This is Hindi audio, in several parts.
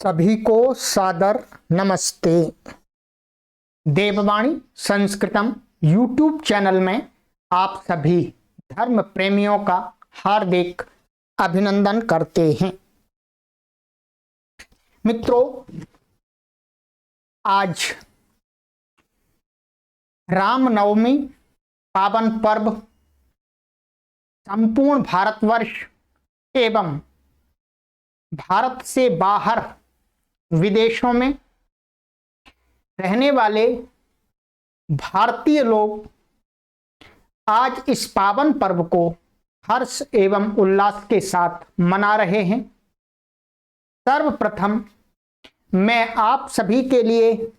सभी को सादर नमस्ते। देववाणी संस्कृतम यूट्यूब चैनल में आप सभी धर्म प्रेमियों का हार्दिक अभिनंदन करते हैं। मित्रों, आज रामनवमी पावन पर्व संपूर्ण भारतवर्ष एवं भारत से बाहर विदेशों में रहने वाले भारतीय लोग आज इस पावन पर्व को हर्ष एवं उल्लास के साथ मना रहे हैं। सर्वप्रथम मैं आप सभी के लिए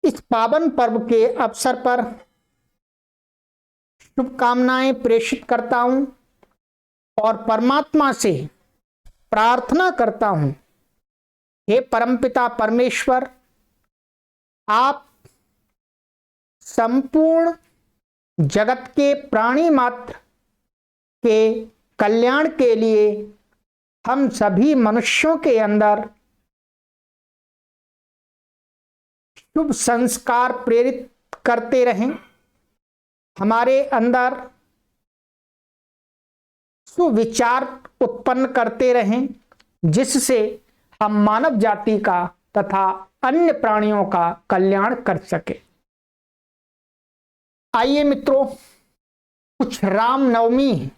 इस पावन पर्व के अवसर पर शुभकामनाएं प्रेषित करता हूं और परमात्मा से प्रार्थना करता हूं, हे परमपिता परमेश्वर, आप संपूर्ण जगत के प्राणी मात्र के कल्याण के लिए हम सभी मनुष्यों के अंदर शुभ संस्कार प्रेरित करते रहें, हमारे अंदर सुविचार उत्पन्न करते रहें, जिससे हम मानव जाति का तथा अन्य प्राणियों का कल्याण कर सके। आइए मित्रों, कुछ रामनवमी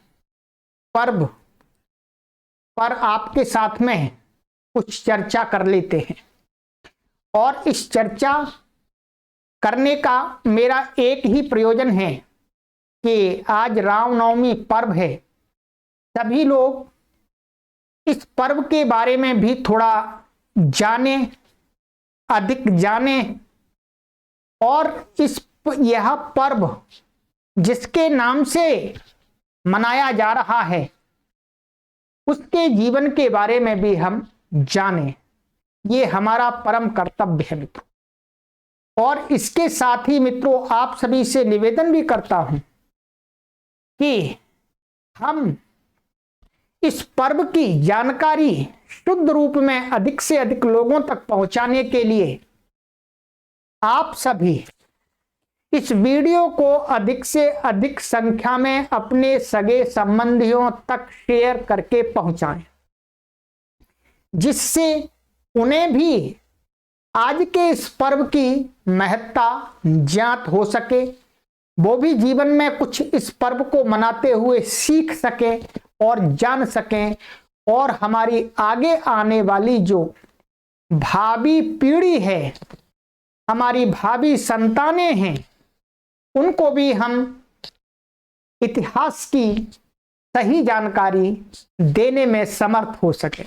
पर्व पर आपके साथ में कुछ चर्चा कर लेते हैं। और इस चर्चा करने का मेरा एक ही प्रयोजन है कि आज रामनवमी पर्व है, सभी लोग इस पर्व के बारे में भी थोड़ा जाने, अधिक जाने और यह पर्व जिसके नाम से मनाया जा रहा है उसके जीवन के बारे में भी हम जानें। ये हमारा परम कर्तव्य है मित्रों। और इसके साथ ही मित्रों, आप सभी से निवेदन भी करता हूं कि हम इस पर्व की जानकारी शुद्ध रूप में अधिक से अधिक लोगों तक पहुंचाने के लिए आप सभी इस वीडियो को अधिक से अधिक संख्या में अपने सगे संबंधियों तक शेयर करके पहुंचाएं, जिससे उन्हें भी आज के इस पर्व की महत्ता ज्ञात हो सके, वो भी जीवन में कुछ इस पर्व को मनाते हुए सीख सके और जान सकें, और हमारी आगे आने वाली जो भावी पीढ़ी है, हमारी भावी संतानें हैं, उनको भी हम इतिहास की सही जानकारी देने में समर्थ हो सके।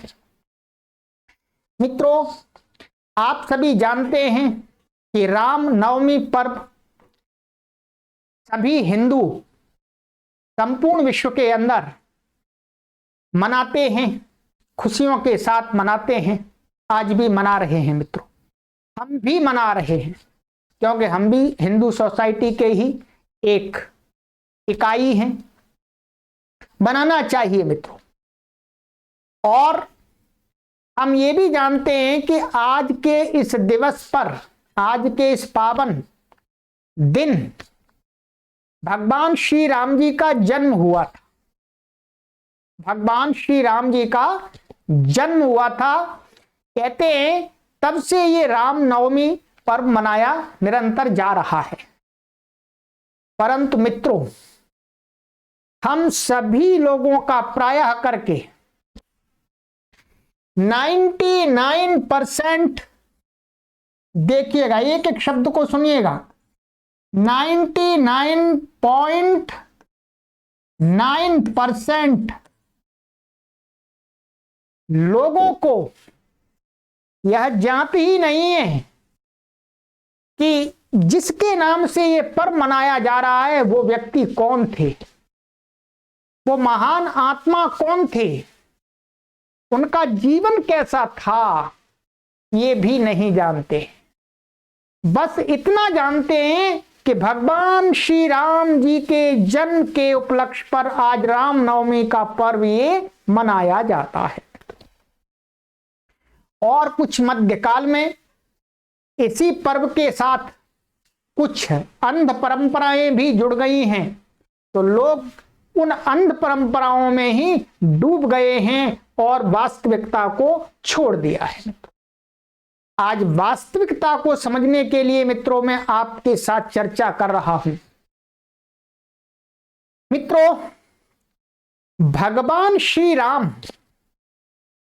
मित्रों, आप सभी जानते हैं कि रामनवमी पर्व सभी हिंदू संपूर्ण विश्व के अंदर मनाते हैं, खुशियों के साथ मनाते हैं, आज भी मना रहे हैं मित्रों। हम भी मना रहे हैं क्योंकि हम भी हिंदू सोसाइटी के ही एक इकाई हैं। बनाना चाहिए मित्रों। और हम ये भी जानते हैं कि आज के इस दिवस पर, आज के इस पावन दिन भगवान श्री राम जी का जन्म हुआ था। भगवान श्री राम जी का जन्म हुआ था। कहते हैं तब से ये रामनवमी पर्व मनाया निरंतर जा रहा है। परंतु मित्रों, हम सभी लोगों का प्रायः करके 99% देखिएगा, एक एक शब्द को सुनिएगा, 99.9% लोगों को यह जानती ही नहीं है कि जिसके नाम से ये पर्व मनाया जा रहा है वो व्यक्ति कौन थे, वो महान आत्मा कौन थे, उनका जीवन कैसा था, ये भी नहीं जानते। बस इतना जानते हैं कि भगवान श्री राम जी के जन्म के उपलक्ष्य पर आज रामनवमी का पर्व ये मनाया जाता है। और कुछ मध्यकाल में इसी पर्व के साथ कुछ अंध परंपराएं भी जुड़ गई हैं, तो लोग उन अंध परंपराओं में ही डूब गए हैं और वास्तविकता को छोड़ दिया है। आज वास्तविकता को समझने के लिए मित्रों मैं आपके साथ चर्चा कर रहा हूं। मित्रों, भगवान श्री राम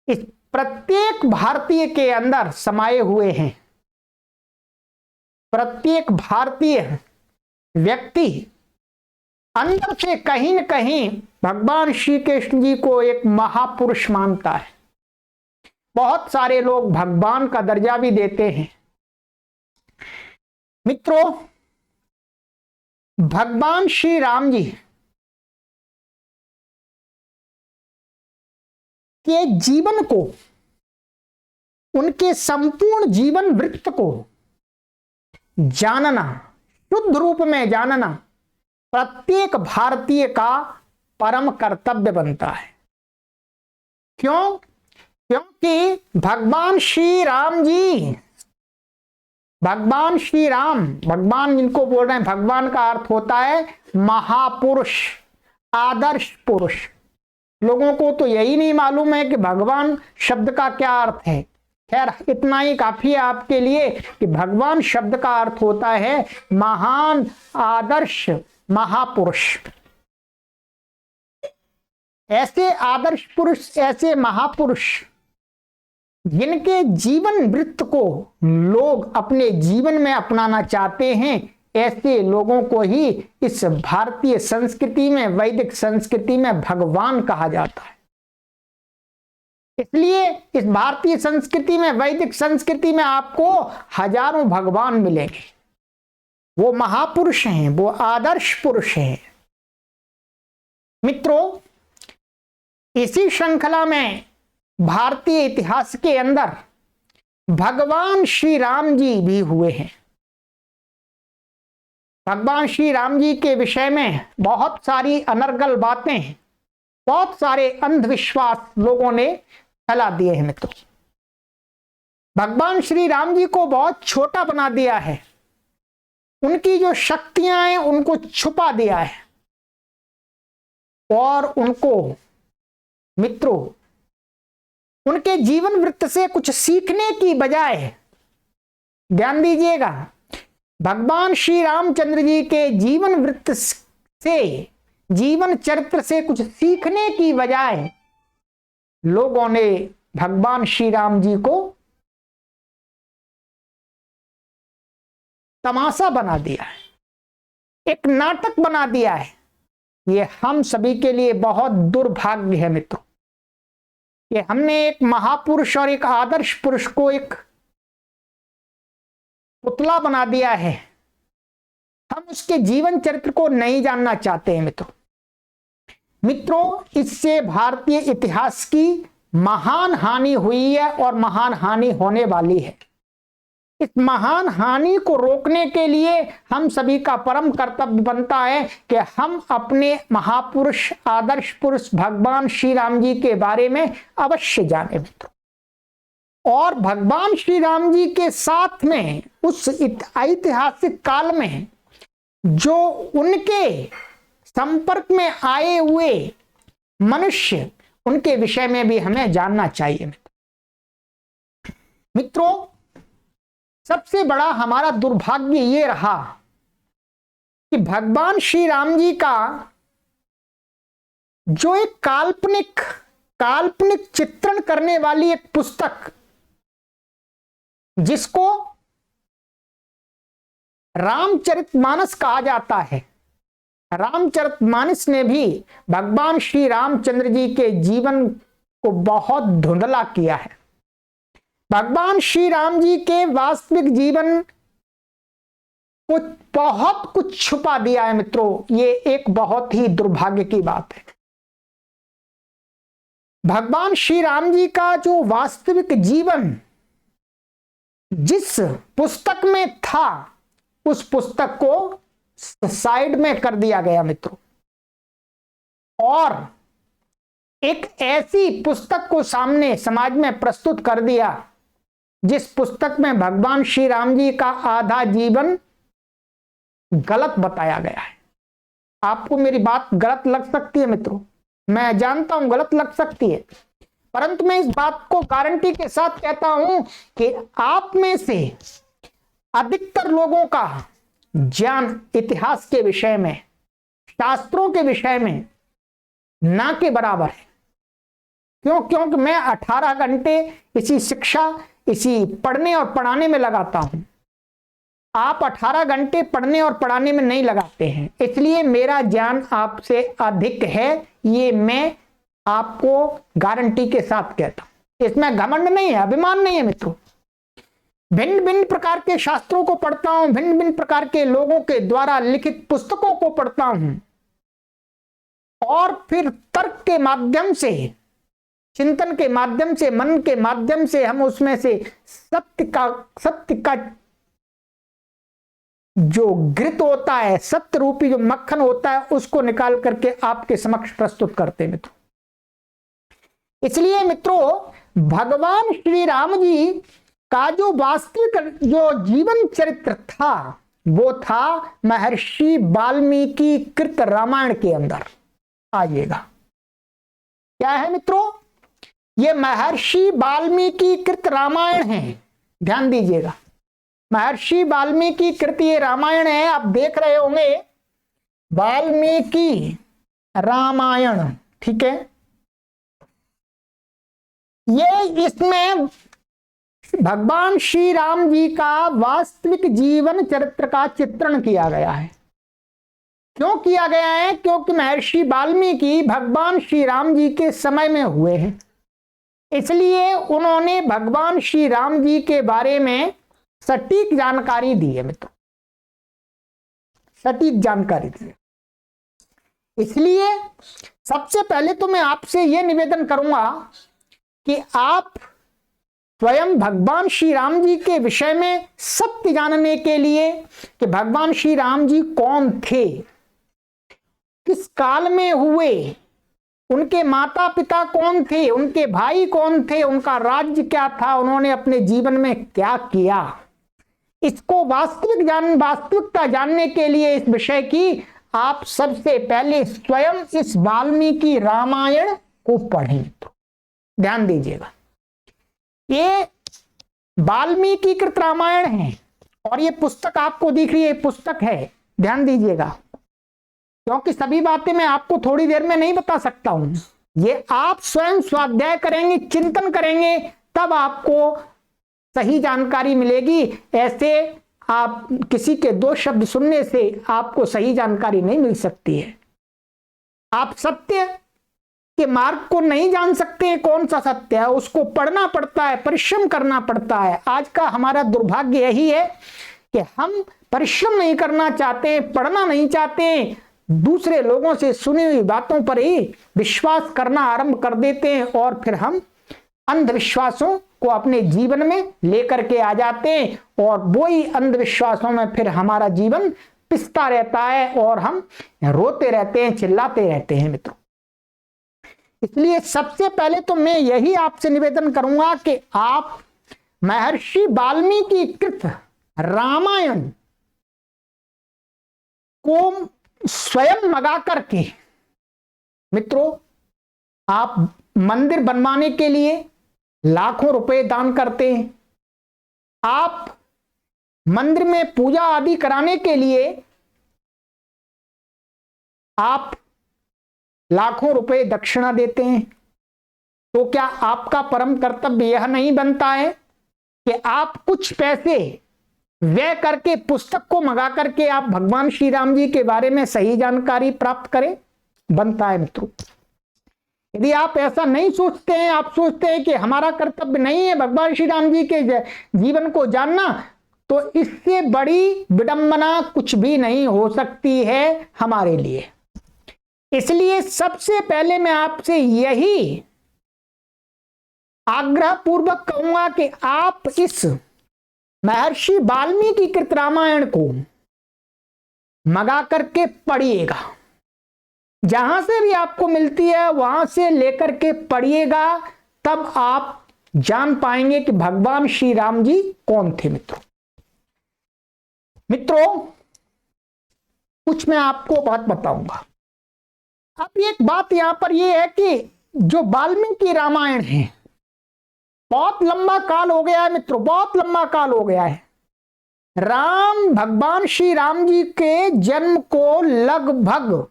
इस प्रत्येक भारतीय के अंदर समाये हुए हैं। प्रत्येक भारतीय व्यक्ति अंदर से कहीं न कहीं भगवान श्री कृष्ण जी को एक महापुरुष मानता है। बहुत सारे लोग भगवान का दर्जा भी देते हैं। मित्रों, भगवान श्री राम जी के जीवन को, उनके संपूर्ण जीवन वृत्त को जानना, शुद्ध रूप में जानना प्रत्येक भारतीय का परम कर्तव्य बनता है। क्यों? क्योंकि भगवान श्री राम जी, भगवान श्री राम, भगवान जिनको बोल रहे हैं, भगवान का अर्थ होता है महापुरुष, आदर्श पुरुष। लोगों को तो यही नहीं मालूम है कि भगवान शब्द का क्या अर्थ है। खैर, इतना ही काफी है आपके लिए कि भगवान शब्द का अर्थ होता है महान, आदर्श, महापुरुष। ऐसे आदर्श पुरुष, ऐसे महापुरुष जिनके जीवन वृत्त को लोग अपने जीवन में अपनाना चाहते हैं, ऐसे लोगों को ही इस भारतीय संस्कृति में, वैदिक संस्कृति में भगवान कहा जाता है। इसलिए इस भारतीय संस्कृति में, वैदिक संस्कृति में आपको हजारों भगवान मिलेंगे। वो महापुरुष हैं, वो आदर्श पुरुष हैं। मित्रों, इसी श्रृंखला में भारतीय इतिहास के अंदर भगवान श्री राम जी भी हुए हैं। भगवान श्री राम जी के विषय में बहुत सारी अनर्गल बातें, बहुत सारे अंधविश्वास लोगों ने फैला दिए हैं। मित्रों, भगवान श्री राम जी को बहुत छोटा बना दिया है। उनकी जो शक्तियां हैं उनको छुपा दिया है और उनको, मित्रों, उनके जीवन वृत्त से कुछ सीखने की बजाय, ध्यान दीजिएगा, भगवान श्री रामचंद्र जी के जीवन वृत्त से, जीवन चरित्र से कुछ सीखने की बजाय लोगों ने भगवान श्री राम जी को तमाशा बना दिया है, एक नाटक बना दिया है। ये हम सभी के लिए बहुत दुर्भाग्य है मित्रों कि हमने एक महापुरुष और एक आदर्श पुरुष को एक पुतला बना दिया है। हम उसके जीवन चरित्र को नहीं जानना चाहते हैं। मित्रों, इससे भारतीय इतिहास की महान हानि हुई है और महान हानि होने वाली है। इस महान हानि को रोकने के लिए हम सभी का परम कर्तव्य बनता है कि हम अपने महापुरुष, आदर्श पुरुष भगवान श्री राम जी के बारे में अवश्य जाने मित्रों, और भगवान श्री राम जी के साथ में उस ऐतिहासिक काल में जो उनके संपर्क में आए हुए मनुष्य, उनके विषय में भी हमें जानना चाहिए। मित्रों, सबसे बड़ा हमारा दुर्भाग्य ये रहा कि भगवान श्री राम जी का जो एक काल्पनिक चित्रण करने वाली एक पुस्तक, जिसको रामचरितमानस कहा जाता है, रामचरितमानस ने भी भगवान श्री रामचंद्र जी के जीवन को बहुत धुंधला किया है। भगवान श्री राम जी के वास्तविक जीवन को बहुत कुछ छुपा दिया है मित्रों। ये एक बहुत ही दुर्भाग्य की बात है। भगवान श्री राम जी का जो वास्तविक जीवन जिस पुस्तक में था, उस पुस्तक को साइड में कर दिया गया मित्रों, और एक ऐसी पुस्तक को सामने समाज में प्रस्तुत कर दिया जिस पुस्तक में भगवान श्री राम जी का आधा जीवन गलत बताया गया है। आपको मेरी बात गलत लग सकती है मित्रों, मैं जानता हूं गलत लग सकती है, परंतु मैं इस बात को गारंटी के साथ कहता हूं कि आप में से अधिकतर लोगों का ज्ञान इतिहास के विषय में, शास्त्रों के विषय में ना के बराबर है। क्योंकि मैं 18 घंटे इसी शिक्षा, इसी पढ़ने और पढ़ाने में लगाता हूं। आप 18 घंटे पढ़ने और पढ़ाने में नहीं लगाते हैं, इसलिए मेरा ज्ञान आपसे अधिक है, ये मैं आपको गारंटी के साथ कहता हूं। इसमें घमंड नहीं है, अभिमान नहीं है मित्रों। भिन्न भिन्न प्रकार के शास्त्रों को पढ़ता हूं, भिन्न भिन्न प्रकार के लोगों के द्वारा लिखित पुस्तकों को पढ़ता हूं और फिर तर्क के माध्यम से, चिंतन के माध्यम से, मन के माध्यम से हम उसमें से सत्य का जो घृत होता है, सत्य रूपी जो मक्खन होता है, उसको निकाल करके आपके समक्ष प्रस्तुत करते हैं मित्रों। इसलिए मित्रों, भगवान श्री राम जी का जो वास्तविक जो जीवन चरित्र था वो था महर्षि वाल्मीकि कृत रामायण के अंदर। आइएगा, क्या है मित्रों, ये महर्षि वाल्मीकि कृत रामायण है, ध्यान दीजिएगा। महर्षि वाल्मीकि कृत ये रामायण है, आप देख रहे होंगे वाल्मीकि रामायण, ठीक है। ये इसमें भगवान श्री राम जी का वास्तविक जीवन चरित्र का चित्रण किया गया है। क्यों किया गया है? क्योंकि महर्षि वाल्मीकि भगवान श्री राम जी के समय में हुए हैं, इसलिए उन्होंने भगवान श्री राम जी के बारे में सटीक जानकारी दी है मित्रों, सटीक जानकारी दी है। इसलिए सबसे पहले तो मैं आपसे यह निवेदन करूंगा कि आप स्वयं भगवान श्री राम जी के विषय में सत्य जानने के लिए कि भगवान श्री राम जी कौन थे, किस काल में हुए, उनके माता पिता कौन थे, उनके भाई कौन थे, उनका राज्य क्या था, उन्होंने अपने जीवन में क्या किया, इसको वास्तविकता जानने के लिए इस विषय की आप सबसे पहले स्वयं इस वाल्मीकि रामायण को पढ़ें। तो ध्यान दीजिएगा, ये वाल्मीकि कृत रामायण है और ये पुस्तक आपको दिख रही है, पुस्तक है, ध्यान दीजिएगा, क्योंकि सभी बातें मैं आपको थोड़ी देर में नहीं बता सकता हूं। ये आप स्वयं स्वाध्याय करेंगे, चिंतन करेंगे, तब आपको सही जानकारी मिलेगी। ऐसे आप किसी के दो शब्द सुनने से आपको सही जानकारी नहीं मिल सकती है। आप सत्य के मार्ग को नहीं जान सकते, कौन सा सत्य है, उसको पढ़ना पड़ता है, परिश्रम करना पड़ता है। आज का हमारा दुर्भाग्य यही है कि हम परिश्रम नहीं करना चाहते, पढ़ना नहीं चाहते, दूसरे लोगों से सुनी हुई बातों पर ही विश्वास करना आरंभ कर देते हैं और फिर हम अंधविश्वासों को अपने जीवन में लेकर के आ जाते हैं और वही अंधविश्वासों में फिर हमारा जीवन पिसता रहता है और हम रोते रहते हैं, चिल्लाते रहते हैं मित्रों। इसलिए सबसे पहले तो मैं यही आपसे निवेदन करूंगा कि आप महर्षि वाल्मीकि कृत रामायण को स्वयं मंगा करके मित्रों, आप मंदिर बनवाने के लिए लाखों रुपए दान करते हैं, आप मंदिर में पूजा आदि कराने के लिए आप लाखों रुपए दक्षिणा देते हैं, तो क्या आपका परम कर्तव्य यह नहीं बनता है कि आप कुछ पैसे व्यय करके पुस्तक को मंगा करके आप भगवान श्री राम जी के बारे में सही जानकारी प्राप्त करें? बनता है मित्रों। यदि आप ऐसा नहीं सोचते हैं, आप सोचते हैं कि हमारा कर्तव्य नहीं है भगवान श्री राम जी के जीवन को जानना, तो इससे बड़ी विडंबना कुछ भी नहीं हो सकती है हमारे लिए। इसलिए सबसे पहले मैं आपसे यही आग्रह पूर्वक कहूंगा कि आप इस महर्षि वाल्मीकि कृत रामायण को मंगा करके पढ़िएगा। जहां से भी आपको मिलती है वहां से लेकर के पढ़िएगा, तब आप जान पाएंगे कि भगवान श्री राम जी कौन थे। मित्रों कुछ मैं आपको बात बताऊंगा। अब एक बात यहां पर यह है कि जो वाल्मीकि रामायण है, बहुत लंबा काल हो गया है मित्रों, बहुत लंबा काल हो गया है। राम भगवान श्री राम जी के जन्म को लगभग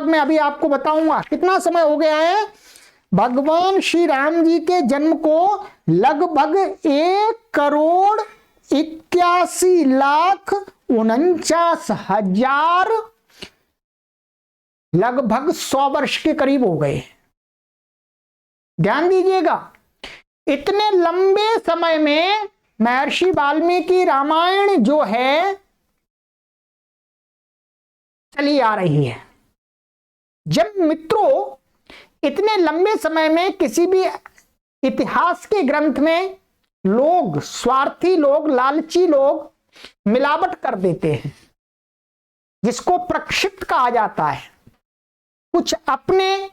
मैं अभी आपको बताऊंगा कितना समय हो गया है। भगवान श्री राम जी के जन्म को लगभग 1,81,49,000 लगभग 100 वर्ष के करीब हो गए। ध्यान दीजिएगा, इतने लंबे समय में महर्षि वाल्मीकि रामायण जो है चली आ रही है। जब मित्रों इतने लंबे समय में किसी भी इतिहास के ग्रंथ में लोग, स्वार्थी लोग, लालची लोग मिलावट कर देते हैं, जिसको प्रक्षिप्त कहा जाता है। कुछ अपने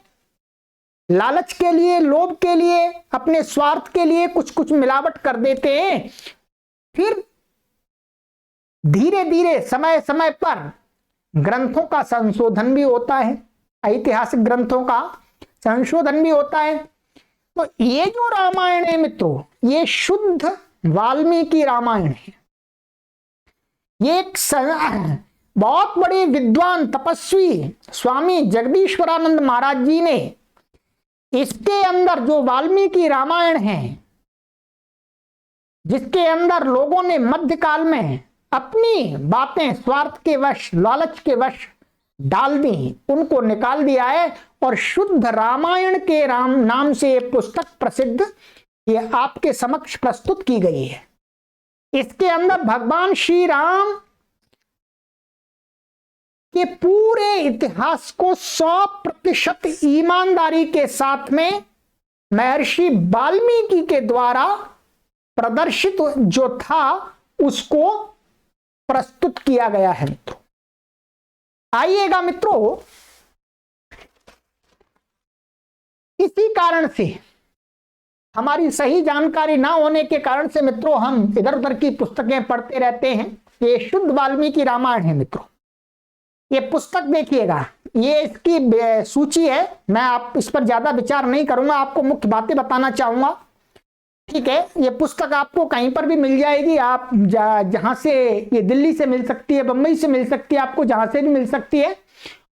लालच के लिए, लोभ के लिए, अपने स्वार्थ के लिए कुछ कुछ मिलावट कर देते हैं। फिर धीरे धीरे समय समय पर ग्रंथों का संशोधन भी होता है, ऐतिहासिक ग्रंथों का संशोधन भी होता है। तो ये जो रामायण है मित्रों, ये शुद्ध वाल्मीकि रामायण है। ये एक बहुत बड़े विद्वान तपस्वी स्वामी जगदीश्वरानंद महाराज जी ने इसके अंदर जो वाल्मीकि रामायण है, जिसके अंदर लोगों ने मध्यकाल में अपनी बातें स्वार्थ के वश, लालच के वश डाल दी, उनको निकाल दिया है और शुद्ध रामायण के नाम से ये पुस्तक प्रसिद्ध, ये आपके समक्ष प्रस्तुत की गई है। इसके अंदर भगवान श्री राम के पूरे इतिहास को 100% ईमानदारी के साथ में महर्षि वाल्मीकि के द्वारा प्रदर्शित जो था उसको प्रस्तुत किया गया है। मित्रों आइएगा मित्रों, इसी कारण से, हमारी सही जानकारी ना होने के कारण से मित्रों हम इधर उधर की पुस्तकें पढ़ते रहते हैं। ये शुद्ध वाल्मीकि रामायण है मित्रों। ये पुस्तक देखिएगा, ये इसकी सूची है। मैं आप इस पर ज्यादा विचार नहीं करूंगा, आपको मुख्य बातें बताना चाहूंगा। ठीक है, ये पुस्तक आपको कहीं पर भी मिल जाएगी। आप जहां से, ये दिल्ली से मिल सकती है, बंबई से मिल सकती है, आपको जहां से भी मिल सकती है।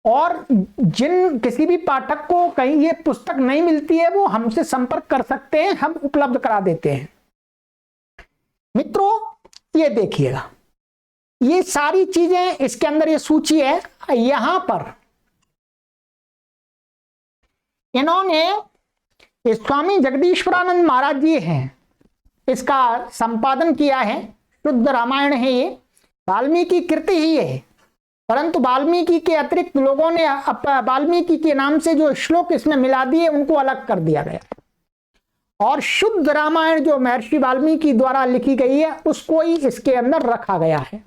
और जिन किसी भी पाठक को कहीं ये पुस्तक नहीं मिलती है, वो हमसे संपर्क कर सकते हैं, हम उपलब्ध करा देते हैं। मित्रों ये देखिएगा, ये सारी चीजें इसके अंदर, ये सूची है। यहां पर इन्होंने, स्वामी जगदीश्वरानंद महाराज जी हैं, इसका संपादन किया है। शुद्ध रामायण है ये, वाल्मीकि कृति ही है, परंतु वाल्मीकि के अतिरिक्त लोगों ने वाल्मीकि के नाम से जो श्लोक इसमें मिला दिए उनको अलग कर दिया गया और शुद्ध रामायण जो महर्षि वाल्मीकि द्वारा लिखी गई है उसको ही इसके अंदर रखा गया है।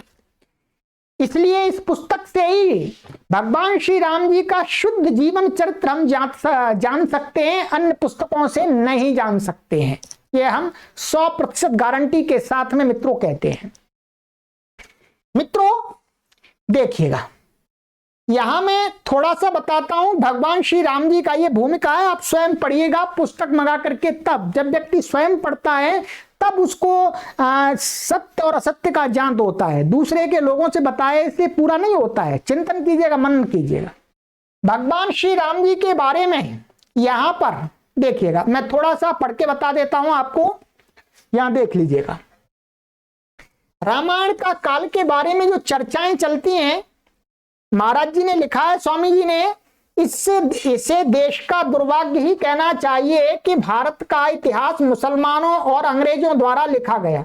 इसलिए इस पुस्तक से ही भगवान श्री राम जी का शुद्ध जीवन चरित्र हम जान सकते हैं, अन्य पुस्तकों से नहीं जान सकते हैं। ये हम 100% गारंटी के साथ में मित्रों कहते हैं। मित्रों देखिएगा, यहां मैं थोड़ा सा बताता हूं भगवान श्री राम जी का ये भूमिका है। आप स्वयं पढ़िएगा पुस्तक मंगा करके। तब जब व्यक्ति स्वयं पढ़ता है तब उसको सत्य और असत्य का ज्ञान होता है। दूसरे के लोगों से बताए से पूरा नहीं होता है। चिंतन कीजिएगा, मनन कीजिएगा। भगवान श्री राम जी के बारे में यहां पर देखिएगा, मैं थोड़ा सा पढ़ के बता देता हूं आपको, यहां देख लीजिएगा। रामायण का काल के बारे में जो चर्चाएं चलती हैं, महाराज जी ने लिखा है, स्वामी जी ने, इसे देश का दुर्भाग्य ही कहना चाहिए कि भारत का इतिहास मुसलमानों और अंग्रेजों द्वारा लिखा गया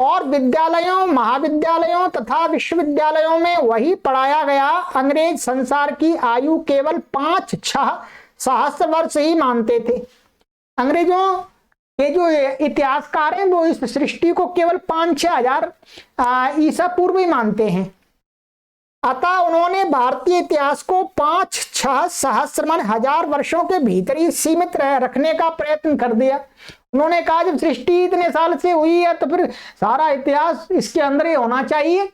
और विद्यालयों, महाविद्यालयों तथा विश्वविद्यालयों में वही पढ़ाया गया। अंग्रेज संसार की आयु केवल 5-6 सहस्र वर्ष ही मानते थे। अंग्रेजों के जो इतिहासकार हैं वो इस सृष्टि को केवल 5-6 हजार ईसा पूर्व ही मानते हैं। अतः उन्होंने भारतीय इतिहास को 5-6 सहस्र मान 1000 वर्षों के भीतर ही सीमित रखने का प्रयत्न कर दिया। उन्होंने कहा जब सृष्टि इतने साल से हुई है तो फिर सारा इतिहास इसके अंदर ही होना चाहिए।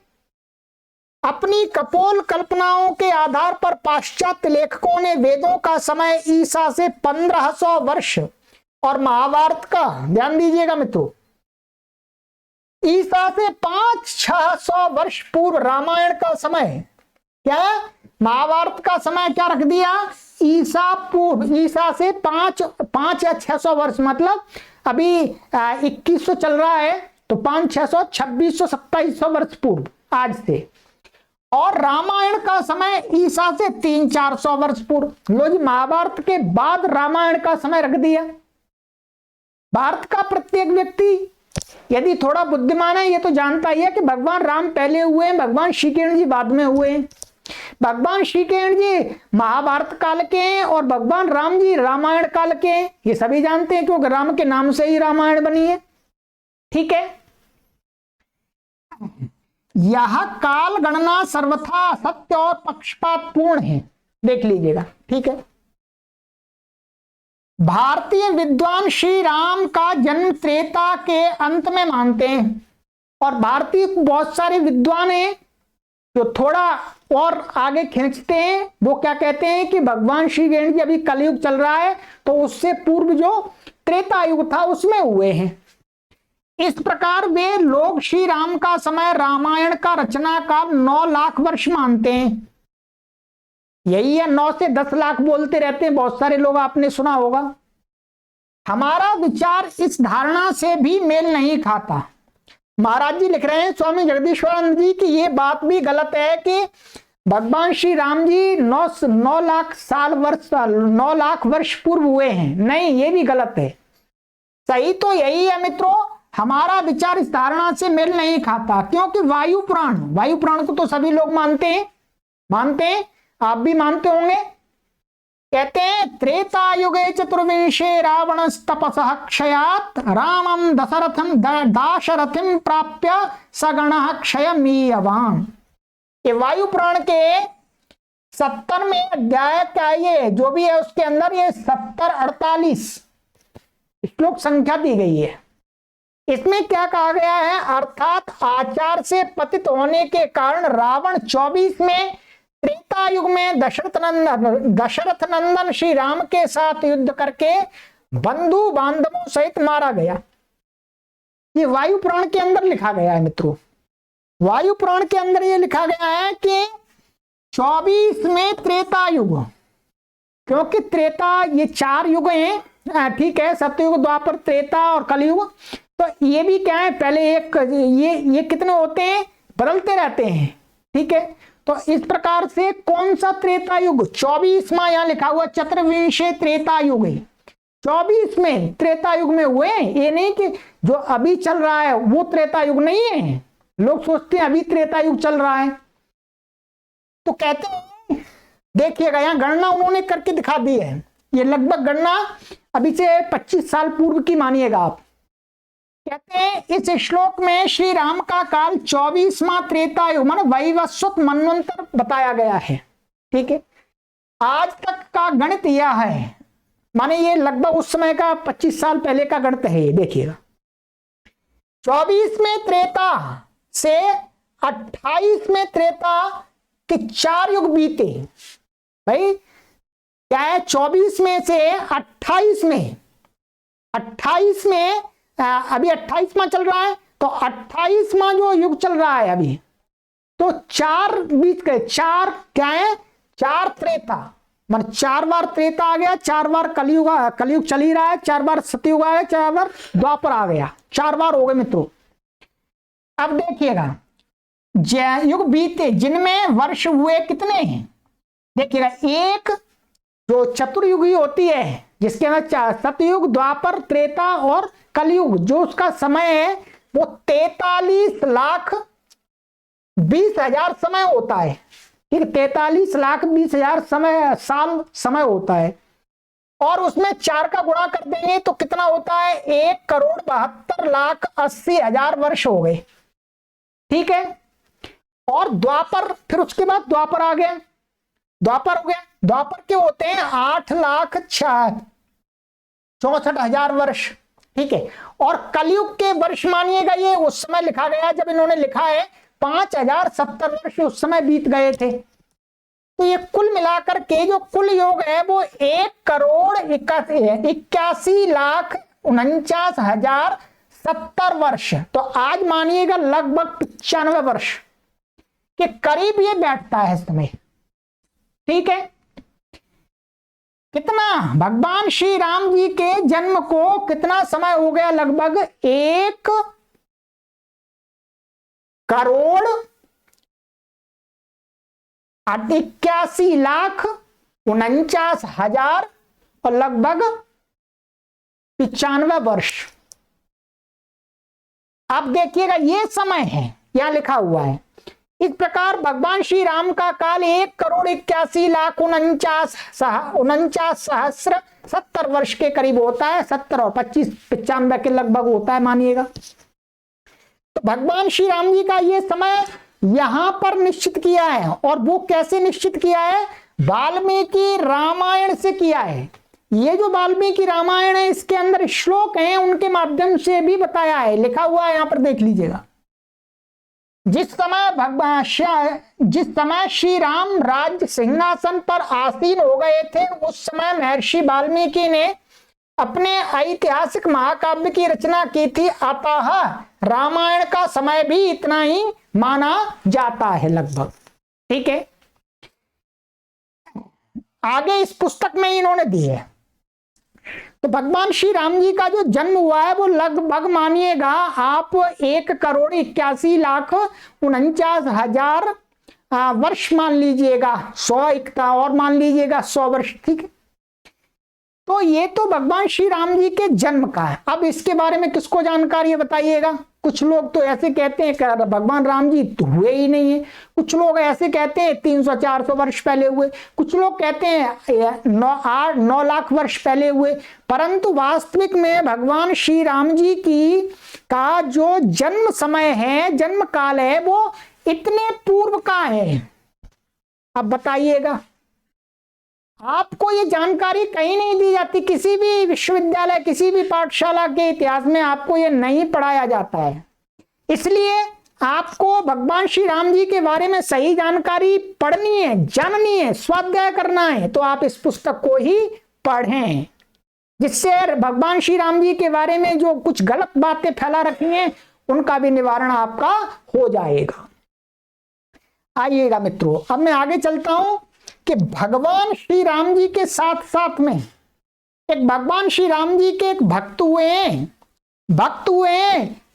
अपनी कपोल कल्पनाओं के आधार पर पाश्चात्य लेखकों ने वेदों का समय ईसा से 1500 वर्ष और महाभारत का, ध्यान दीजिएगा मित्रों, ईसा से 500-600 वर्ष पूर्व रामायण का समय, क्या महाभारत का समय क्या रख दिया, ईसा पूर्व, ईसा से 5 या 600 वर्ष, मतलब अभी 2100 चल रहा है तो 500-600 2600-2700 वर्ष पूर्व आज से, और रामायण का समय ईसा से 300-400 वर्ष पूर्व। लो जी, महाभारत के बाद रामायण का समय रख दिया। भारत का प्रत्येक व्यक्ति यदि थोड़ा बुद्धिमान है ये तो जानता ही है कि भगवान राम पहले हुए हैं, भगवान श्री कृष्ण जी बाद में हुए हैं। भगवान श्री कृष्ण जी महाभारत काल के हैं और भगवान राम जी रामायण काल के हैं, ये सभी जानते हैं क्योंकि राम के नाम से ही रामायण बनी है। ठीक है, यह काल गणना सर्वथा सत्य और पक्षपात पूर्ण है, देख लीजिएगा। ठीक है, भारतीय विद्वान श्री राम का जन्म त्रेता के अंत में मानते हैं, और भारतीय बहुत सारे विद्वान हैं जो थोड़ा और आगे खींचते हैं, वो क्या कहते हैं कि भगवान श्री कृष्ण जी अभी कलयुग चल रहा है तो उससे पूर्व जो त्रेता युग था उसमें हुए हैं। इस प्रकार वे लोग श्री राम का समय रामायण का रचना काल 9 लाख वर्ष मानते हैं। यही है, 9 से 10 लाख बोलते रहते हैं बहुत सारे लोग, आपने सुना होगा। हमारा विचार इस धारणा से भी मेल नहीं खाता। महाराज जी लिख रहे हैं, स्वामी जगदीश्वरानंद जी, की ये बात भी गलत है कि भगवान श्री राम जी 9 लाख वर्ष पूर्व हुए हैं। नहीं, ये भी गलत है। सही तो यही है मित्रों, हमारा विचार इस धारणा से मेल नहीं खाता, क्योंकि वायु पुराण को तो सभी लोग मानते हैं, आप भी मानते होंगे। कहते हैं त्रेता युगे चतुर्विंशे रावण तपसः क्षयात् रामम दाशरथिम प्राप्य सगणः क्षयमीयवान। ये वायु पुराण के 70वें अध्याय का ये जो भी है उसके अंदर ये 70-48 श्लोक संख्या दी गई है। इसमें क्या कहा गया है, अर्थात आचार से पतित होने के कारण रावण 24 में त्रेता युग में दशरथ नंदन श्री राम के साथ युद्ध करके बंधु बांधवों सहित मारा गया। ये वायु पुराण के अंदर लिखा गया है मित्रों, वायु पुराण के अंदर ये लिखा गया है कि 24 में त्रेता युग, क्योंकि त्रेता ये 4 युग हैं, ठीक है, सतयुग, द्वापर, त्रेता और कलयुग। तो ये भी क्या है, पहले एक ये कितने होते हैं, बदलते रहते हैं। ठीक है, तो इस प्रकार से कौन सा त्रेता युग, 24वां यहां लिखा हुआ चतुर्विंशे त्रेता युग है, 24 में त्रेता युग में हुए। ये नहीं कि जो अभी चल रहा है वो त्रेता युग नहीं है, लोग सोचते हैं अभी त्रेता युग चल रहा है। तो कहते हैं, देखिएगा यहां गणना उन्होंने करके दिखा दी है, ये लगभग गणना अभी से 25 साल पूर्व की मानिएगा आप। कहते हैं इस श्लोक में श्री राम का काल 24वां त्रेता युग माने वैवस्वत मनवंतर बताया गया है। ठीक है, आज तक का गणित यह है, माने ये लगभग उस समय का 25 साल पहले का गणित है। ये देखिएगा, 24 में त्रेता से 28 में त्रेता के 4 युग बीते। भाई क्या है, 24 में से 28 में अभी 28वां चल रहा है, तो 28वां जो युग चल रहा है अभी, तो 4 बीत गए, 4 क्या है, 4 त्रेता, मान 4 बार त्रेता आ गया, 4 बार कलयुग चल ही रहा है, 4 बार सतयुग आ गया, 4 बार द्वापर आ गया, 4 बार हो गए मित्रों। अब देखिएगा युग बीते जिनमें वर्ष हुए कितने हैं, देखिएगा एक जो चतुर्युगी होती है जिसके अंदर सतयुग, द्वापर, त्रेता और कलयुग, जो उसका समय है वो 43,20,000 समय होता है। ठीक है, 43,20,000 साल समय होता है, और उसमें 4 का गुणा कर देंगे तो कितना होता है, 1,72,80,000 वर्ष हो गए। ठीक है, और द्वापर, फिर उसके बाद द्वापर आ गया, द्वापर हो गया। द्वापर के होते हैं 8,64,000 वर्ष, ठीक है। और कलयुग के वर्ष मानिएगा, ये उस समय लिखा गया जब इन्होंने लिखा है 5,070 वर्ष उस समय बीत गए थे। तो ये कुल मिलाकर के जो कुल योग है वो 1,81,49,070 वर्ष। तो आज मानिएगा लगभग 95 वर्ष के करीब ये बैठता है समय, ठीक है। कितना, भगवान श्री राम जी के जन्म को कितना समय हो गया? लगभग 1,81,49,000 और लगभग 95 वर्ष। अब देखिएगा ये समय है, यहां लिखा हुआ है। इस प्रकार भगवान श्री राम का काल 1,81,49,070 वर्ष के करीब होता है। 70 और 25 95 के लगभग होता है मानिएगा। तो भगवान श्री राम जी का ये समय यहां पर निश्चित किया है, और वो कैसे निश्चित किया है? वाल्मीकि रामायण से किया है। ये जो वाल्मीकि रामायण है इसके अंदर श्लोक हैं, उनके माध्यम से भी बताया है, लिखा हुआ है, यहां पर देख लीजिएगा। जिस समय श्री राम राज्य सिंहासन पर आसीन हो गए थे, उस समय महर्षि वाल्मीकि ने अपने ऐतिहासिक महाकाव्य की रचना की थी। अतः रामायण का समय भी इतना ही माना जाता है लगभग, ठीक है। आगे इस पुस्तक में इन्होंने दी है। तो भगवान श्री राम जी का जो जन्म हुआ है वो लगभग मानिएगा आप 1,41,49,000 वर्ष मान लीजिएगा, 100 और मान लीजिएगा 100 वर्ष, ठीक है। तो ये तो भगवान श्री राम जी के जन्म का है। अब इसके बारे में किसको जानकारी है बताइएगा? कुछ लोग तो ऐसे कहते हैं कि भगवान राम जी तो हुए ही नहीं है, कुछ लोग ऐसे कहते हैं 300-400 वर्ष पहले हुए, कुछ लोग कहते हैं 9 लाख वर्ष पहले हुए। परंतु वास्तविक में भगवान श्री राम जी की का जो जन्म समय है, जन्म काल है, वो इतने पूर्व का है। अब बताइएगा, आपको ये जानकारी कहीं नहीं दी जाती, किसी भी विश्वविद्यालय, किसी भी पाठशाला के इतिहास में आपको ये नहीं पढ़ाया जाता है। इसलिए आपको भगवान श्री राम जी के बारे में सही जानकारी पढ़नी है, जाननी है, स्वाध्याय करना है, तो आप इस पुस्तक को ही पढ़ें, जिससे भगवान श्री राम जी के बारे में जो कुछ गलत बातें फैला रखी हैं उनका भी निवारण आपका हो जाएगा। आइएगा मित्रों, अब मैं आगे चलता हूं कि भगवान श्री राम जी के साथ साथ में एक भगवान श्री राम जी के एक भक्त हुए हैं।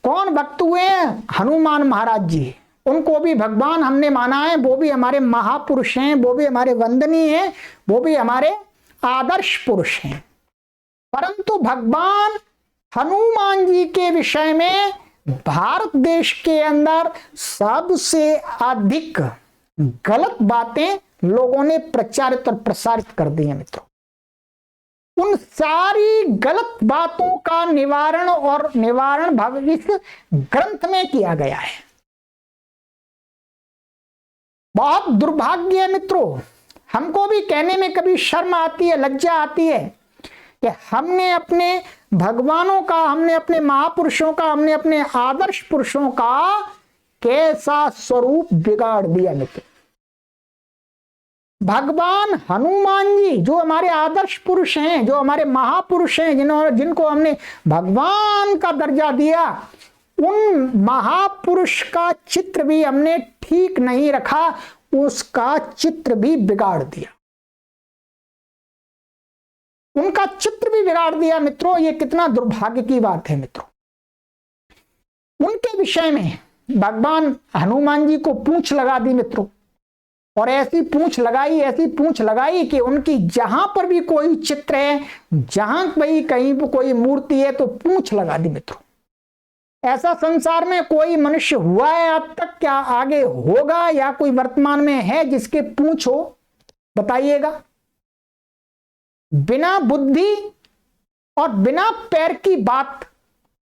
कौन भक्त हुए हैं? हनुमान महाराज जी। उनको भी भगवान हमने माना है, वो भी हमारे महापुरुष हैं, वो भी हमारे वंदनीय हैं, वो भी हमारे आदर्श पुरुष हैं। परंतु भगवान हनुमान जी के विषय में भारत देश के अंदर सबसे अधिक गलत बातें लोगों ने प्रचारित और प्रसारित कर दी है मित्रों। उन सारी गलत बातों का निवारण इस ग्रंथ में किया गया है। बहुत दुर्भाग्य है मित्रों, हमको भी कहने में कभी शर्म आती है, लज्जा आती है कि हमने अपने भगवानों का, हमने अपने महापुरुषों का, हमने अपने आदर्श पुरुषों का कैसा स्वरूप बिगाड़ दिया मित्र। भगवान हनुमान जी जो हमारे आदर्श पुरुष हैं, जो हमारे महापुरुष हैं, जिनको हमने भगवान का दर्जा दिया, उन महापुरुष का चित्र भी हमने ठीक नहीं रखा, उसका चित्र भी बिगाड़ दिया, उनका चित्र भी बिगाड़ दिया मित्रों। ये कितना दुर्भाग्य की बात है मित्रों। उनके विषय में भगवान हनुमान जी को पूंछ लगा दी मित्रों, और ऐसी पूंछ लगाई कि उनकी जहां पर भी कोई चित्र है, जहां भी कहीं पर कोई मूर्ति है, तो पूंछ लगा दी मित्रों। ऐसा संसार में कोई मनुष्य हुआ है अब तक, क्या आगे होगा, या कोई वर्तमान में है जिसके पूंछ हो? बताइएगा। बिना बुद्धि और बिना पैर की बात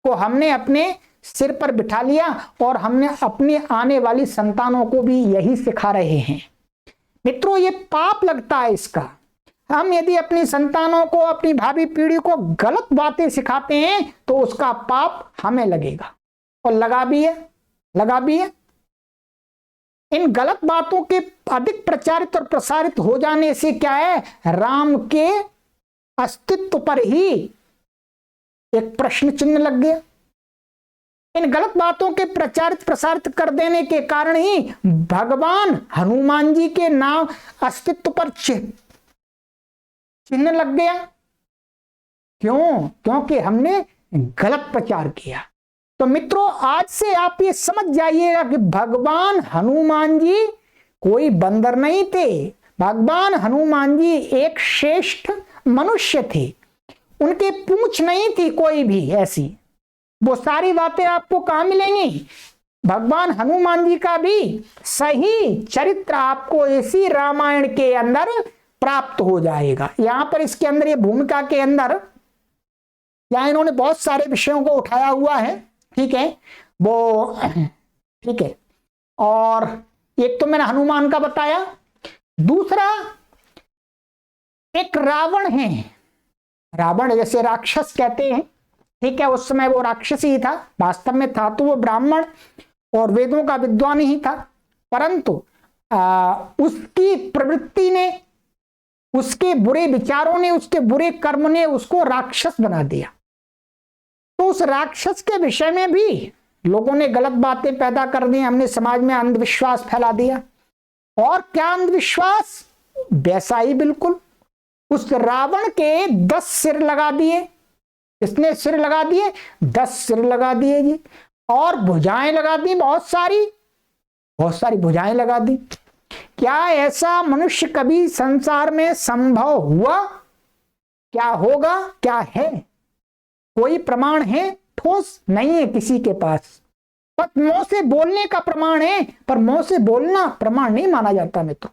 को हमने अपने सिर पर बिठा लिया और हमने अपने आने वाली संतानों को भी यही सिखा रहे हैं। मित्रों, ये पाप लगता है इसका। हम यदि अपनी संतानों को, अपनी भावी पीढ़ी को गलत बातें सिखाते हैं तो उसका पाप हमें लगेगा, और लगा भी है। इन गलत बातों के अधिक प्रचारित और प्रसारित हो जाने से क्या है, राम के अस्तित्व पर ही एक प्रश्न चिन्ह लग गया। इन गलत बातों के प्रचारित प्रसारित कर देने के कारण ही भगवान हनुमान जी के नाम अस्तित्व पर चिन्ह लग गया। क्यों? क्योंकि हमने गलत प्रचार किया। तो मित्रों, आज से आप ये समझ जाइएगा कि भगवान हनुमान जी कोई बंदर नहीं थे। भगवान हनुमान जी एक श्रेष्ठ मनुष्य थे। उनके पूंछ नहीं थी कोई भी ऐसी। वो सारी बातें आपको कहां मिलेंगी? भगवान हनुमान जी का भी सही चरित्र आपको इसी रामायण के अंदर प्राप्त हो जाएगा। यहां पर इसके अंदर, ये भूमिका के अंदर, यहां इन्होंने बहुत सारे विषयों को उठाया हुआ है, ठीक है, वो ठीक है। और एक तो मैंने हनुमान का बताया, दूसरा एक रावण है। रावण जैसे राक्षस कहते हैं, ठीक है, उस समय वो राक्षस ही था, वास्तव में था तो वो ब्राह्मण और वेदों का विद्वान ही था, परंतु उसकी प्रवृत्ति ने, उसके बुरे विचारों ने, उसके बुरे कर्म ने उसको राक्षस बना दिया। तो उस राक्षस के विषय में भी लोगों ने गलत बातें पैदा कर दी, हमने समाज में अंधविश्वास फैला दिया। और क्या अंधविश्वास? वैसा ही बिल्कुल। उस रावण के 10 सिर लगा दिए। किसने सिर लगा दिए? 10 सिर लगा दिए जी। और भुजाएं लगा दी, बहुत सारी भुजाएं लगा दी। क्या ऐसा मनुष्य कभी संसार में संभव हुआ? क्या होगा? क्या है? कोई प्रमाण है? ठोस नहीं है किसी के पास। बस मुंह से बोलने का प्रमाण है, पर मुंह से बोलना प्रमाण नहीं माना जाता मित्रों।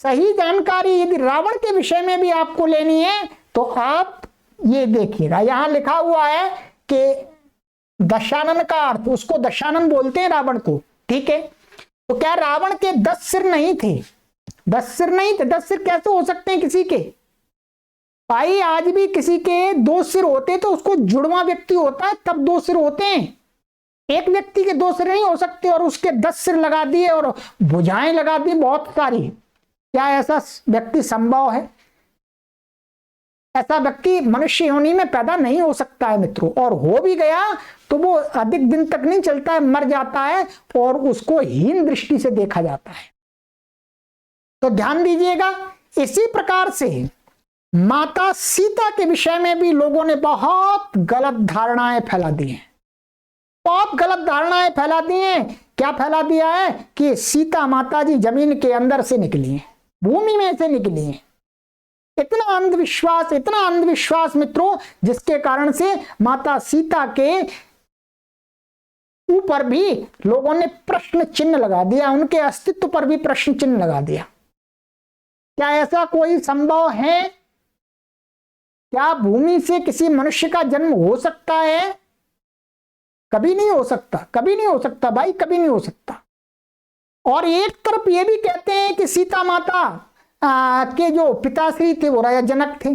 सही जानकारी यदि रावण के विषय में भी आपको लेनी है तो आप ये देखिएगा, यहां लिखा हुआ है कि दशानन का अर्थ, उसको दशानन बोलते हैं रावण को, ठीक है। तो क्या रावण के 10 सिर नहीं थे? 10 सिर नहीं थे। 10 सिर कैसे हो सकते हैं किसी के? भाई, आज भी किसी के 2 सिर होते तो उसको जुड़वा व्यक्ति होता है, तब 2 सिर होते हैं। एक व्यक्ति के 2 सिर नहीं हो सकते, और उसके 10 सिर लगा दिए और भुजाएं लगा दी बहुत सारी। क्या ऐसा व्यक्ति संभव है? ऐसा व्यक्ति मनुष्य योनि में पैदा नहीं हो सकता है मित्रों, और हो भी गया तो वो अधिक दिन तक नहीं चलता है, मर जाता है और उसको हीन दृष्टि से देखा जाता है। तो ध्यान दीजिएगा। इसी प्रकार से माता सीता के विषय में भी लोगों ने बहुत गलत धारणाएं फैला दी हैं। बहुत गलत धारणाएं फैला दी हैं। क्या फैला दिया है? कि सीता माता जी जमीन के अंदर से निकली हैं, भूमि में से निकली हैं। इतना अंधविश्वास मित्रों, जिसके कारण से माता सीता के ऊपर भी लोगों ने प्रश्न चिन्ह लगा दिया, उनके अस्तित्व पर भी प्रश्न चिन्ह लगा दिया। क्या ऐसा कोई संभव है? क्या भूमि से किसी मनुष्य का जन्म हो सकता है? कभी नहीं हो सकता, कभी नहीं हो सकता भाई, कभी नहीं हो सकता। और एक तरफ ये भी कहते हैं कि सीता माता के जो पिताश्री थे वो राजा जनक थे,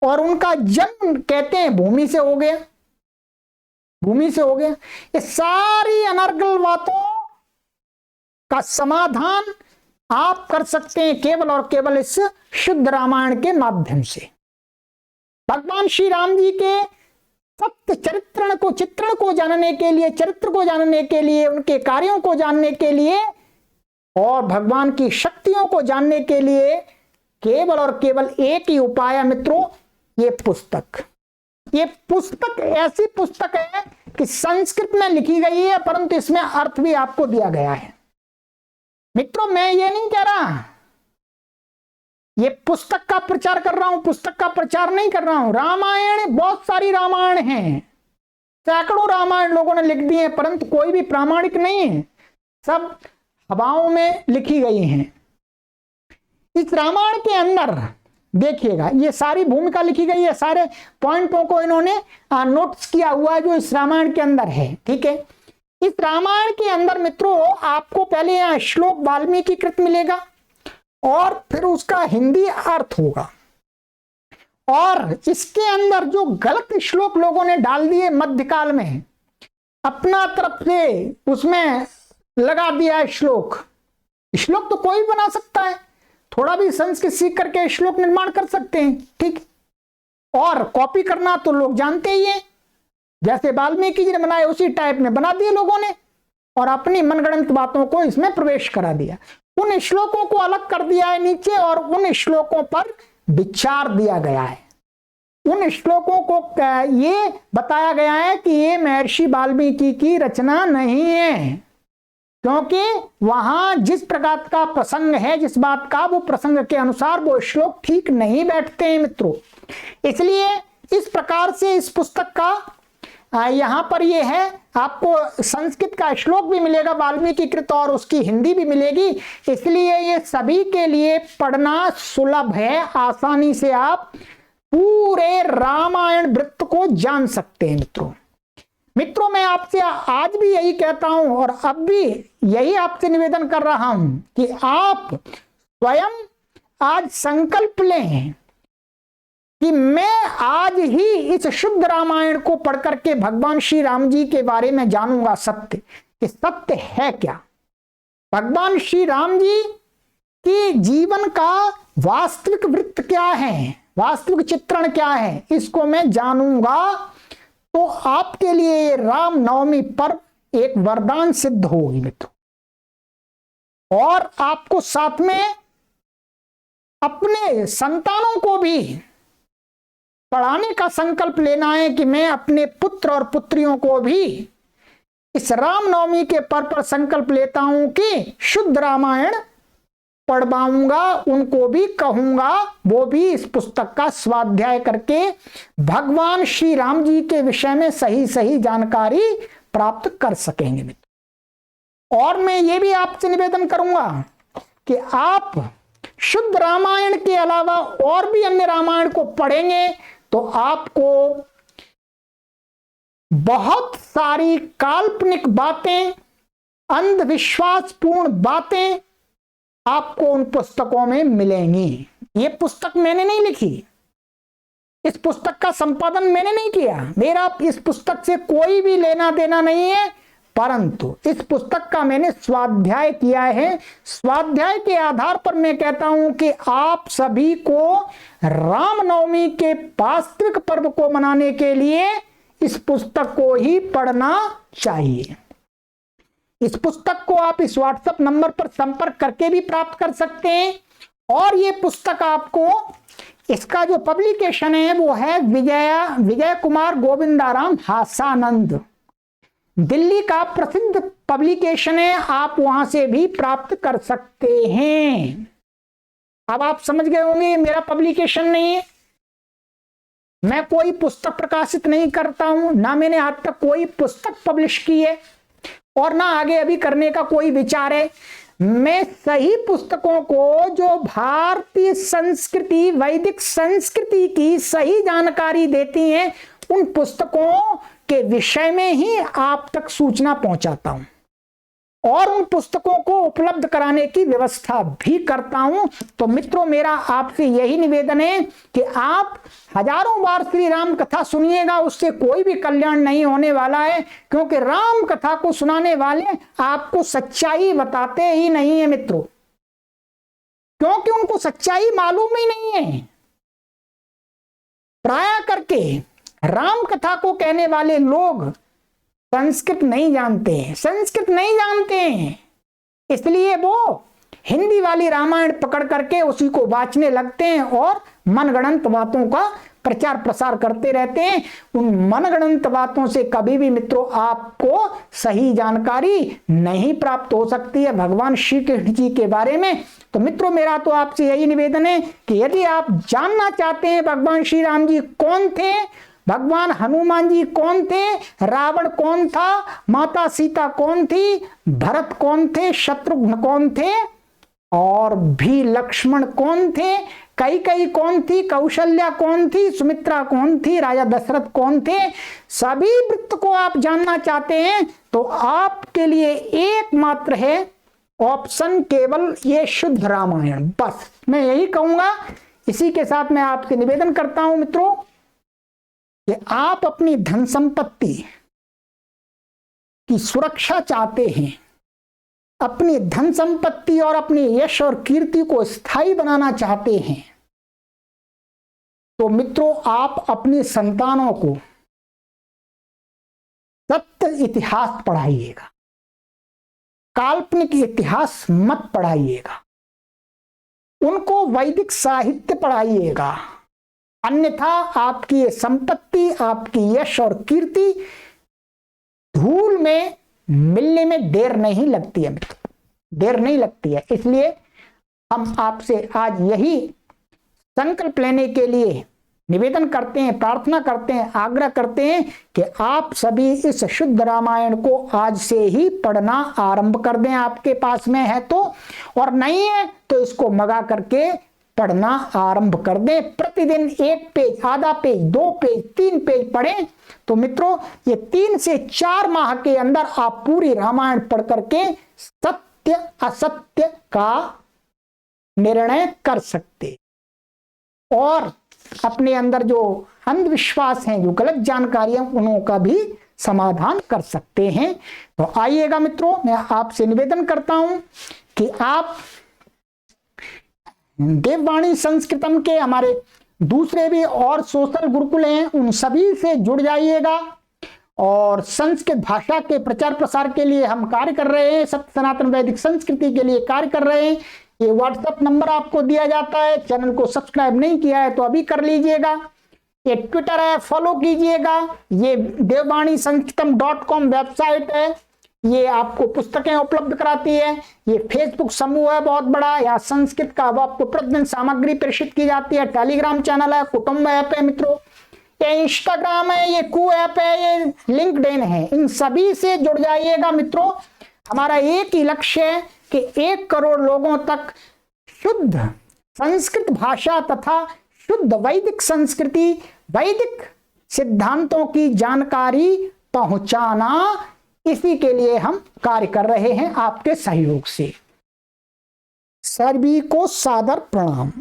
और उनका जन्म कहते हैं भूमि से हो गया, भूमि से हो गया। ये सारी अनर्गल बातों का समाधान आप कर सकते हैं केवल और केवल इस शुद्ध रामायण के माध्यम से। भगवान श्री राम जी के सत्य चित्रण को जानने के लिए, चरित्र को जानने के लिए, उनके कार्यों को जानने के लिए और भगवान की शक्तियों को जानने के लिए केवल और केवल एक ही उपाय है मित्रों, ये पुस्तक। ये पुस्तक ऐसी पुस्तक है कि संस्कृत में लिखी गई है, परंतु इसमें अर्थ भी आपको दिया गया है। मित्रों, मैं ये नहीं कह रहा ये पुस्तक का प्रचार कर रहा हूं, पुस्तक का प्रचार नहीं कर रहा हूं। रामायण, बहुत सारी रामायण हैं, सैकड़ों रामायण लोगों ने लिख दी है, परंतु कोई भी प्रामाणिक नहीं है, सब हवाओं में लिखी गई हैं। इस रामायण के अंदर देखिएगा, ये सारी भूमिका लिखी गई है, सारे पॉइंटों को इन्होंने नोट्स किया हुआ है जो इस रामायण के अंदर है। ठीक है, इस रामायण के अंदर मित्रों आपको पहले यहाँ श्लोक वाल्मीकि कृत मिलेगा और फिर उसका हिंदी अर्थ होगा, और इसके अंदर जो गलत श्लोक लोगों ने डाल दिए मध्यकाल में, अपना तरफ से उसमें लगा दिया श्लोक। श्लोक तो कोई भी बना सकता है, थोड़ा भी संस्कृत सीख करके श्लोक निर्माण कर सकते हैं। ठीक, और कॉपी करना तो लोग जानते ही हैं, जैसे वाल्मीकि जी ने बनाए उसी टाइप में बना दिए लोगों ने और अपनी मनगढ़ंत बातों को इसमें प्रवेश करा दिया। उन श्लोकों को अलग कर दिया है नीचे और उन श्लोकों पर विचार दिया गया है। उन श्लोकों को ये बताया गया है कि ये महर्षि वाल्मीकि की रचना नहीं है, क्योंकि वहां जिस प्रकार का प्रसंग है, जिस बात का, वो प्रसंग के अनुसार वो श्लोक ठीक नहीं बैठते हैं मित्रों। इसलिए इस प्रकार से इस पुस्तक का यहां पर ये है, आपको संस्कृत का श्लोक भी मिलेगा वाल्मीकि कृत और उसकी हिंदी भी मिलेगी, इसलिए ये सभी के लिए पढ़ना सुलभ है। आसानी से आप पूरे रामायण वृत्त को जान सकते हैं मित्रों मैं आपसे आज भी यही कहता हूं और अब भी यही आपसे निवेदन कर रहा हूं कि आप स्वयं आज संकल्प लें कि मैं आज ही इस शुद्ध रामायण को पढ़ करके भगवान श्री राम जी के बारे में जानूंगा सत्य, कि सत्य है क्या, भगवान श्री राम जी के जीवन का वास्तविक वृत्त क्या है, वास्तविक चित्रण क्या है, इसको मैं जानूंगा। तो आपके लिए राम नवमी पर्व एक वरदान सिद्ध होगी मित्रों, और आपको साथ में अपने संतानों को भी पढ़ाने का संकल्प लेना है कि मैं अपने पुत्र और पुत्रियों को भी इस रामनवमी के पर्व पर संकल्प लेता हूं कि शुद्ध रामायण पढ़वाऊंगा, उनको भी कहूंगा वो भी इस पुस्तक का स्वाध्याय करके भगवान श्री राम जी के विषय में सही सही जानकारी प्राप्त कर सकेंगे मित्र। और मैं ये भी आपसे निवेदन करूंगा कि आप शुद्ध रामायण के अलावा और भी अन्य रामायण को पढ़ेंगे तो आपको बहुत सारी काल्पनिक बातें, अंधविश्वासपूर्ण बातें आपको उन पुस्तकों में मिलेंगी। ये पुस्तक मैंने नहीं लिखी, इस पुस्तक का संपादन मैंने नहीं किया, मेरा इस पुस्तक से कोई भी लेना देना नहीं है, परंतु इस पुस्तक का मैंने स्वाध्याय किया है। स्वाध्याय के आधार पर मैं कहता हूं कि आप सभी को रामनवमी के वास्तविक पर्व को मनाने के लिए इस पुस्तक को ही पढ़ना चाहिए। इस पुस्तक को आप इस व्हाट्सएप नंबर पर संपर्क करके भी प्राप्त कर सकते हैं, और ये पुस्तक आपको, इसका जो पब्लिकेशन है वो है विजय कुमार गोविंदाराम हासानंद, दिल्ली का प्रसिद्ध पब्लिकेशन है, आप वहां से भी प्राप्त कर सकते हैं। अब आप समझ गए होंगे मेरा पब्लिकेशन नहीं है, मैं कोई पुस्तक प्रकाशित नहीं करता हूं, ना मैंने आज तक कोई पुस्तक पब्लिश की है और ना आगे अभी करने का कोई विचार है। मैं सही पुस्तकों को जो भारतीय संस्कृति, वैदिक संस्कृति की सही जानकारी देती हैं, उन पुस्तकों के विषय में ही आप तक सूचना पहुंचाता हूं और उन पुस्तकों को उपलब्ध कराने की व्यवस्था भी करता हूं। तो मित्रों मेरा आपसे यही निवेदन है कि आप हजारों बार श्री राम कथा सुनिएगा, उससे कोई भी कल्याण नहीं होने वाला है, क्योंकि राम कथा को सुनाने वाले आपको सच्चाई बताते ही नहीं है मित्रों, क्योंकि उनको सच्चाई मालूम ही नहीं है। प्राय करके राम कथा को कहने वाले लोग संस्कृत नहीं जानते हैं, संस्कृत नहीं जानते हैं, इसलिए वो हिंदी वाली रामायण पकड़ करके उसी को वाचने लगते हैं और मनगढ़ंत बातों का प्रचार प्रसार करते रहते हैं। उन मनगढ़ंत बातों से कभी भी मित्रों आपको सही जानकारी नहीं प्राप्त हो सकती है भगवान श्री कृष्ण जी के बारे में। तो मित्रों मेरा तो आपसे यही निवेदन है कि यदि आप जानना चाहते हैं भगवान श्री राम जी कौन थे, भगवान हनुमान जी कौन थे, रावण कौन था, माता सीता कौन थी, भरत कौन थे, शत्रुघ्न कौन थे और भी लक्ष्मण कौन थे, कैकेयी कौन थी, कौशल्या कौन थी, सुमित्रा कौन थी, राजा दशरथ कौन थे, सभी वृत्त को आप जानना चाहते हैं तो आपके लिए एकमात्र है ऑप्शन, केवल ये शुद्ध रामायण। बस मैं यही कहूंगा। इसी के साथ मैं आपसे निवेदन करता हूं मित्रों कि आप अपनी धन संपत्ति की सुरक्षा चाहते हैं, अपनी धन संपत्ति और अपनी यश और कीर्ति को स्थायी बनाना चाहते हैं, तो मित्रों आप अपनी संतानों को सत्य इतिहास पढ़ाइएगा, काल्पनिक इतिहास मत पढ़ाइएगा, उनको वैदिक साहित्य पढ़ाइएगा। अन्यथा आपकी ये संपत्ति, आपकी यश और कीर्ति धूल में मिलने में देर नहीं लगती है मित्रों, देर नहीं लगती है। इसलिए हम आपसे आज यही संकल्प लेने के लिए निवेदन करते हैं, प्रार्थना करते हैं, आग्रह करते हैं कि आप सभी इस शुद्ध रामायण को आज से ही पढ़ना आरंभ कर दें, आपके पास में है तो, और नहीं है तो इसको मंगा करके पढ़ना आरंभ कर दें। प्रतिदिन 1 पेज, आधा पेज, 2 पेज, 3 पेज पढ़ें तो मित्रों ये 3 से 4 माह के अंदर आप पूरी रामायण पढ़ करके सत्य असत्य का निर्णय कर सकते और अपने अंदर जो अंधविश्वास हैं, जो गलत जानकारी है, उनका भी समाधान कर सकते हैं। तो आइएगा मित्रों, मैं आपसे निवेदन करता हूं कि आप देववाणी संस्कृतम के हमारे दूसरे भी और सोशल गुरुकुल हैं, उन सभी से जुड़ जाइएगा। और संस्कृत भाषा के प्रचार प्रसार के लिए हम कार्य कर रहे हैं, सत्य सनातन वैदिक संस्कृति के लिए कार्य कर रहे हैं। ये व्हाट्सएप नंबर आपको दिया जाता है, चैनल को सब्सक्राइब नहीं किया है तो अभी कर लीजिएगा। ये ट्विटर है, फॉलो कीजिएगा। ये देववाणी संस्कृतम .com वेबसाइट है, ये आपको पुस्तकें उपलब्ध कराती है। ये फेसबुक समूह है बहुत बड़ा, यहाँ संस्कृत का आपको प्रतिदिन सामग्री प्रेषित की जाती है। टेलीग्राम चैनल है, कुटुंब ऐप है मित्रों, ये इंस्टाग्राम है, ये कू ऐप है, ये लिंक्डइन है। इन सभी से जुड़ जाइएगा मित्रों। हमारा एक ही लक्ष्य है कि 1 करोड़ लोगों तक शुद्ध संस्कृत भाषा तथा शुद्ध वैदिक संस्कृति, वैदिक सिद्धांतों की जानकारी पहुंचाना, इसी के लिए हम कार्य कर रहे हैं आपके सहयोग से। सभी को सादर प्रणाम।